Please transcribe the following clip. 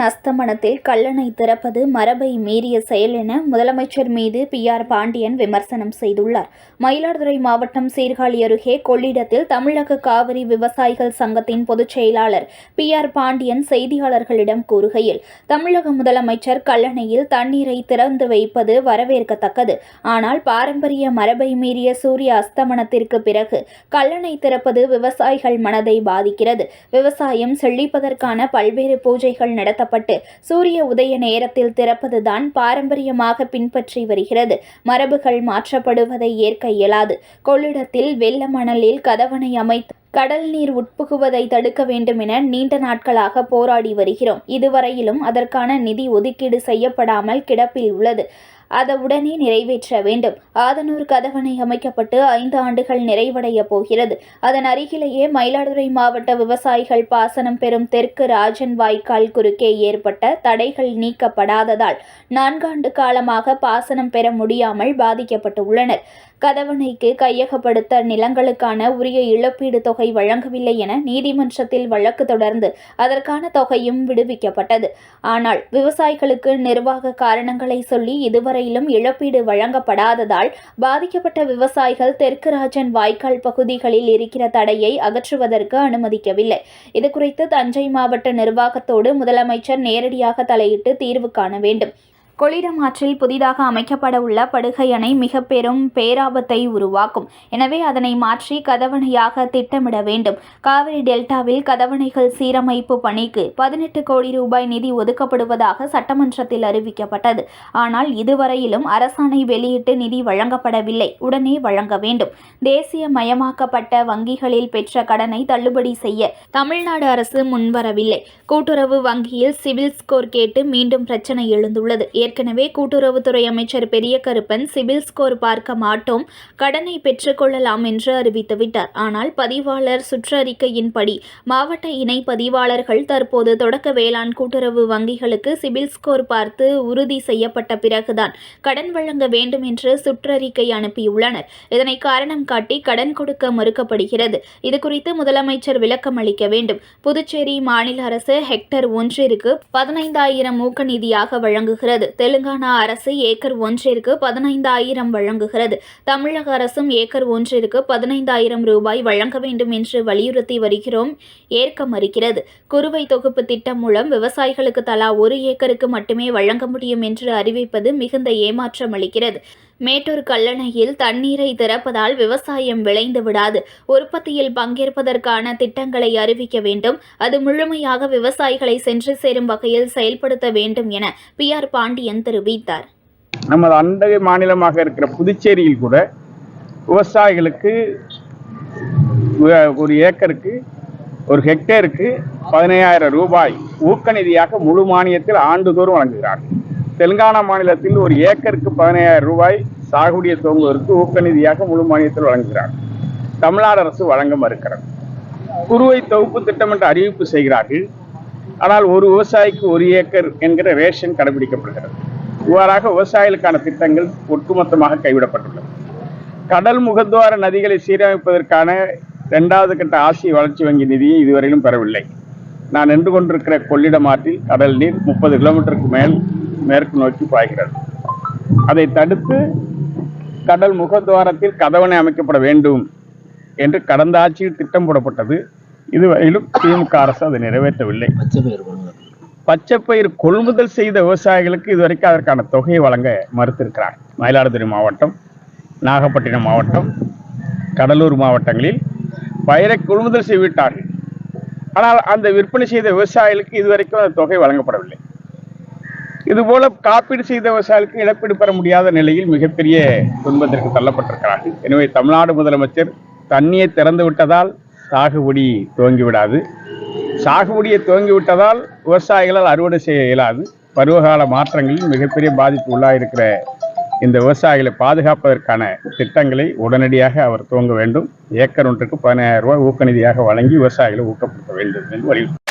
அஸ்தமனத்தில் கல்லணை திறப்பது மரபை மீறிய செயல் என முதலமைச்சர் மீது பி.ஆர். பாண்டியன் விமர்சனம் செய்துள்ளார். மயிலாடுதுறை மாவட்டம் சீர்காழி அருகே கொள்ளிடத்தில் தமிழக காவிரி விவசாயிகள் சங்கத்தின் பொதுச் செயலாளர் பி.ஆர். பாண்டியன் செய்தியாளர்களிடம் கூறுகையில், தமிழக முதலமைச்சர் கல்லணையில் தண்ணீரை திறந்து வைப்பது வரவேற்கத்தக்கது. ஆனால் பாரம்பரிய மரபை மீறிய சூரிய அஸ்தமனத்திற்கு பிறகு கல்லணை திறப்பது விவசாயிகள் மனதை பாதிக்கிறது. விவசாயம் செழிப்பதற்கான பல்வேறு பூஜைகள் நடத்தப்பட்டு சூரிய உதய நேரத்தில் திறப்பதுதான் பாரம்பரியமாக பின்பற்றி வருகிறது. மரபுகள் மாற்றப்படுவதை ஏற்க இயலாது. கொள்ளிடத்தில் வெள்ள மணலில் கதவணை அமைத்து கடல் நீர் உட்புகுவதை தடுக்க வேண்டும் என நீண்ட நாட்களாக போராடி வருகிறோம். இதுவரையிலும் அதற்கான நிதி ஒதுக்கீடு செய்யப்படாமல் கிடப்பில் உள்ளது. அதை உடனே நிறைவேற்ற வேண்டும். ஆதனூர் கதவணை அமைக்கப்பட்டு 5 ஆண்டுகள் நிறைவடைய போகிறது. அதன் அருகிலேயே மயிலாடுதுறை மாவட்ட விவசாயிகள் பாசனம் பெறும் தெற்கு ராஜன் வாய்க்கால் குறுக்கே ஏற்பட்ட தடைகள் நீக்கப்படாததால் 4 ஆண்டு காலமாக பாசனம் பெற முடியாமல் பாதிக்கப்பட்டுள்ளனர். கதவணைக்கு கையகப்படுத்த நிலங்களுக்கான உரிய இழப்பீடு தொகை வழங்கவில்லை என நீதிமன்றத்தில் வழக்கு தொடர்ந்து அதற்கான தொகையும் விடுவிக்கப்பட்டது. ஆனால் விவசாயிகளுக்கு நிர்வாக காரணங்களை சொல்லி இதுவரையிலும் இழப்பீடு வழங்கப்படாததால் பாதிக்கப்பட்ட விவசாயிகள் தெற்கு ராஜன் வாய்க்கால் பகுதிகளில் இருக்கிற தடையை அகற்றுவதற்கு அனுமதிக்கவில்லை. இதுகுறித்து தஞ்சை மாவட்ட நிர்வாகத்தோடு முதலமைச்சர் நேரடியாக தலையிட்டு தீர்வு காண வேண்டும். கொள்ளிடம் ஆற்றில் புதிதாக அமைக்கப்பட உள்ள படுகை அணை மிக பெரும் பேராபத்தை உருவாக்கும். எனவே அதனை மாற்றி கதவணையாக திட்டமிட வேண்டும். காவிரி டெல்டாவில் கதவணைகள் சீரமைப்பு பணிக்கு 18 கோடி ரூபாய் நிதி ஒதுக்கப்படுவதாக சட்டமன்றத்தில் அறிவிக்கப்பட்டது. ஆனால் இதுவரையிலும் அரசாணை வெளியிட்டு நிதி வழங்கப்படவில்லை. உடனே வழங்க வேண்டும். தேசிய மயமாக்கப்பட்ட வங்கிகளில் பெற்ற கடனை தள்ளுபடி செய்ய தமிழ்நாடு அரசு முன்வரவில்லை. கூட்டுறவு வங்கியில் சிபில் ஸ்கோர் கேட்டு மீண்டும் பிரச்சனை எழுந்துள்ளது. ஏற்கனவே கூட்டுறவுத்துறை அமைச்சர் பெரிய கருப்பன் சிபில் ஸ்கோர் பார்க்க மாட்டோம், கடனை பெற்றுக்கொள்ளலாம் என்று அறிவித்துவிட்டார். ஆனால் பதிவாளர் சுற்றறிக்கையின்படி மாவட்ட இணை பதிவாளர்கள் தற்போது தொடக்க வேளாண் கூட்டுறவு வங்கிகளுக்கு சிபில் ஸ்கோர் பார்த்து உறுதி செய்யப்பட்ட பிறகுதான் கடன் வழங்க வேண்டும் என்று சுற்றறிக்கை அனுப்பியுள்ளனர். இதனை காரணம் காட்டி கடன் கொடுக்க மறுக்கப்படுகிறது. இதுகுறித்து முதலமைச்சர் விளக்கம் அளிக்க வேண்டும். புதுச்சேரி மாநில அரசு ஹெக்டர் ஒன்றிற்கு 15,000 ஊக்க நிதியாக வழங்குகிறது. தெலுங்கானா அரசு ஏக்கர் ஒன்றிற்கு 15,000 வழங்குகிறது. தமிழக அரசும் ஏக்கர் ஒன்றிற்கு 15,000 ரூபாய் வழங்க வேண்டும் என்று வலியுறுத்தி வருகிறோம். ஏற்க மறுக்கிறது. குறுவை தொகுப்பு திட்டம் மூலம் விவசாயிகளுக்கு தலா 1 ஏக்கருக்கு மட்டுமே வழங்க முடியும் என்று அறிவிப்பது மிகுந்த ஏமாற்றம் அளிக்கிறது. மேட்டூர் கல்லணையில் தண்ணீரை திறப்பதால் விவசாயம் விளைந்து விடாது. உற்பத்தியில் பங்கேற்பதற்கான திட்டங்களை அறிவிக்க வேண்டும். அது முழுமையாக விவசாயிகளை சென்று சேரும் வகையில் செயல்படுத்த வேண்டும் என பி.ஆர். பாண்டியன் தெரிவித்தார். நமது அண்டை மாநிலமாக இருக்கிற புதுச்சேரியில் கூட விவசாயிகளுக்கு ஒரு ஏக்கருக்கு ஒரு ஹெக்டேருக்கு 15,000 ரூபாய் ஊக்க நிதியாக முழு மானியத்தில் ஆண்டுதோறும் வழங்குகிறார்கள். தெலுங்கானா மாநிலத்தில் ஒரு ஏக்கருக்கு 15,000 ரூபாய் சாகுபடியை துவங்குவதற்கு ஊக்க நிதியாக முழு மானியத்தில் வழங்குகிறார்கள். தமிழ்நாடு அரசு வழங்க மறுக்கிறது. குறுவை தொகுப்பு திட்டம் என்று அறிவிப்பு செய்கிறார்கள். ஆனால் ஒரு விவசாயிக்கு 1 ஏக்கர் என்கிற ரேஷன் கடைபிடிக்கப்படுகிறது. இவ்வாறாக விவசாயிகளுக்கான திட்டங்கள் ஒட்டுமொத்தமாக கைவிடப்பட்டுள்ளது. கடல் முகத்வார நதிகளை சீரமைப்பதற்கான 2வது கட்ட ஆசிய வளர்ச்சி வங்கி நிதியை இதுவரையிலும் பெறவில்லை. நான் நின்று கொண்டிருக்கிற கொள்ளிடம் ஆற்றில் கடல் நீர் 30 கிலோமீட்டருக்கு மேல் மேற்கு நோக்கி பாய்கிறது. அதை தடுத்து கடல் முகத்வாரத்தில் கதவணை அமைக்கப்பட வேண்டும் என்று கடந்த ஆட்சியில் திட்டம் போடப்பட்டது. இதுவரையிலும் திமுக அரசு அதை நிறைவேற்றவில்லை. பச்சைப்பயிர் கொள்முதல் செய்த விவசாயிகளுக்கு இதுவரைக்கும் அதற்கான தொகையை வழங்க மறுத்திருக்கிறார். மயிலாடுதுறை மாவட்டம், நாகப்பட்டினம் மாவட்டம், கடலூர் மாவட்டங்களில் பயிரை கொள்முதல் செய்துவிட்டார்கள். ஆனால் அந்த விற்பனை செய்த விவசாயிகளுக்கு இதுவரைக்கும் அந்த தொகை வழங்கப்படவில்லை. இதுபோல காப்பீடு செய்த விவசாயிகளுக்கு இழப்பீடு பெற முடியாத நிலையில் மிகப்பெரிய துன்பத்திற்கு தள்ளப்பட்டிருக்கிறார்கள். எனவே தமிழ்நாடு முதலமைச்சர் தண்ணியை திறந்து விட்டதால் சாகுபடி துவங்கிவிடாது. சாகுபடியை துவங்கிவிட்டதால் விவசாயிகளால் அறுவடை செய்ய இயலாது. பருவகால மாற்றங்களில் மிகப்பெரிய பாதிப்பு உள்ளாயிருக்கிற இந்த விவசாயிகளை பாதுகாப்பதற்கான திட்டங்களை உடனடியாக அவர் துவங்க வேண்டும். ஏக்கர் ஒன்றுக்கு 15,000 ரூபாய் ஊக்க நிதியாக வழங்கி விவசாயிகளை ஊக்கப்படுத்த வேண்டும் என்று வலியுறுத்தி